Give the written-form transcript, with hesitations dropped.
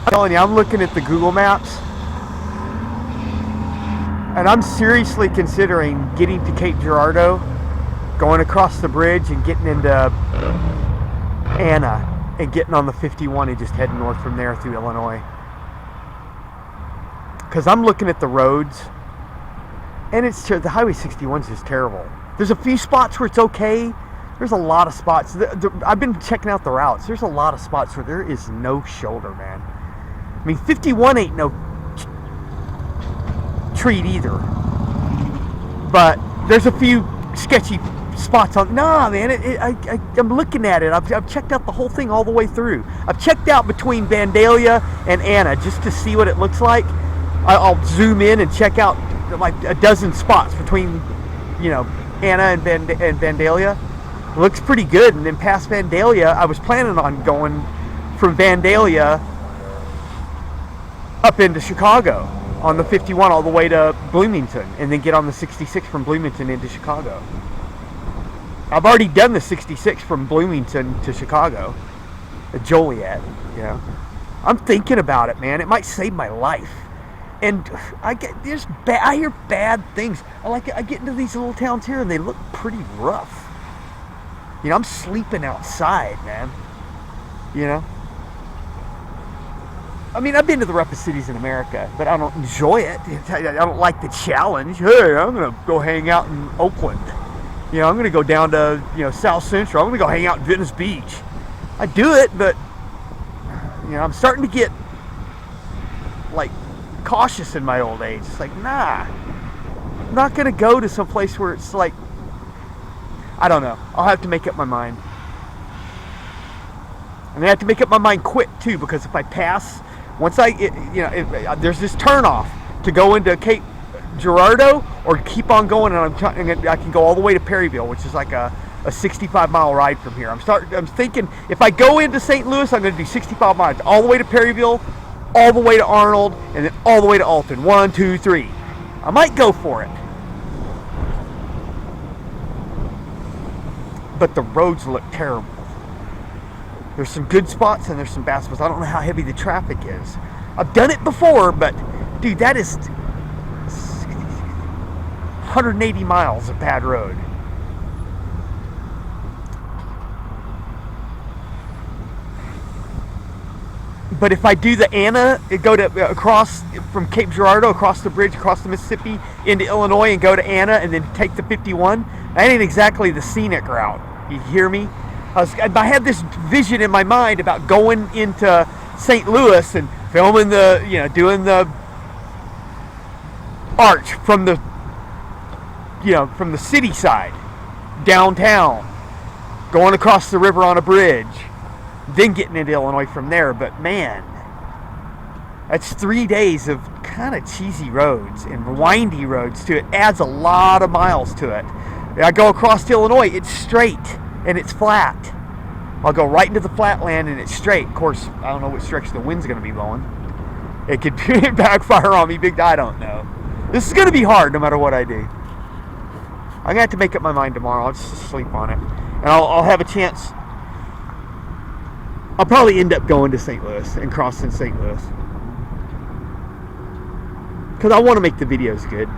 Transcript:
I'm telling you, I'm looking at the Google Maps, and I'm seriously considering getting to Cape Girardeau, going across the bridge and getting into Anna and getting on the 51 and just heading north from there through Illinois. Because I'm looking at the roads, and the Highway 61 is just terrible. There's a few spots where it's okay. There's a lot of spots. I've been checking out the routes. There's a lot of spots where there is no shoulder, man. I mean, 51 ain't no treat either. But there's a few sketchy spots on. Nah, man. I'm looking at it. I've checked out the whole thing all the way through. I've checked out between Vandalia and Anna just to see what it looks like. I'll zoom in and check out like a dozen spots between, Anna and Vandalia. It looks pretty good. And then past Vandalia, I was planning on going from Vandalia up into Chicago on the 51 all the way to Bloomington, and then get on the 66 from Bloomington into Chicago. I've already done the 66 from Bloomington to Chicago at Joliet. I'm thinking about it, man. It might save my life. And I hear bad things. I get into these little towns here, and they look pretty rough. I'm sleeping outside, man. I mean, I've been to the roughest cities in America, but I don't enjoy it. I don't like the challenge. Hey, I'm gonna go hang out in Oakland. I'm gonna go down to South Central. I'm gonna go hang out in Venice Beach. I do it, but I'm starting to get like cautious in my old age. It's like, nah, I'm not gonna go to some place where it's like, I don't know. I'll have to make up my mind. And I have to make up my mind quick too, because if I pass, once there's this turnoff to go into Cape Girardeau or keep on going, and I can go all the way to Perryville, which is like a 65-mile ride from here. I'm thinking if I go into St. Louis, I'm going to do 65 miles all the way to Perryville, all the way to Arnold, and then all the way to Alton. 1, 2, 3. I might go for it. But the roads look terrible. There's some good spots and there's some bad spots. I don't know how heavy the traffic is. I've done it before, but dude, that is 180 miles of bad road. But if I do the Anna, go to across from Cape Girardeau, across the bridge, across the Mississippi into Illinois, and go to Anna, and then take the 51, that ain't exactly the scenic route. You hear me? I had this vision in my mind about going into St. Louis and filming doing the arch from the city side, downtown, going across the river on a bridge, then getting into Illinois from there. But man, that's 3 days of kind of cheesy roads and windy roads too. It adds a lot of miles to it. I go across to Illinois, it's straight and it's flat. I'll go right into the flatland and it's straight. Of course, I don't know which direction the wind's going to be blowing. It could backfire on me big. I don't know. This is going to be hard no matter what I do. I'm going to have to make up my mind tomorrow. I'll just sleep on it. And I'll have a chance. I'll probably end up going to St. Louis and crossing St. Louis. Because I want to make the videos good.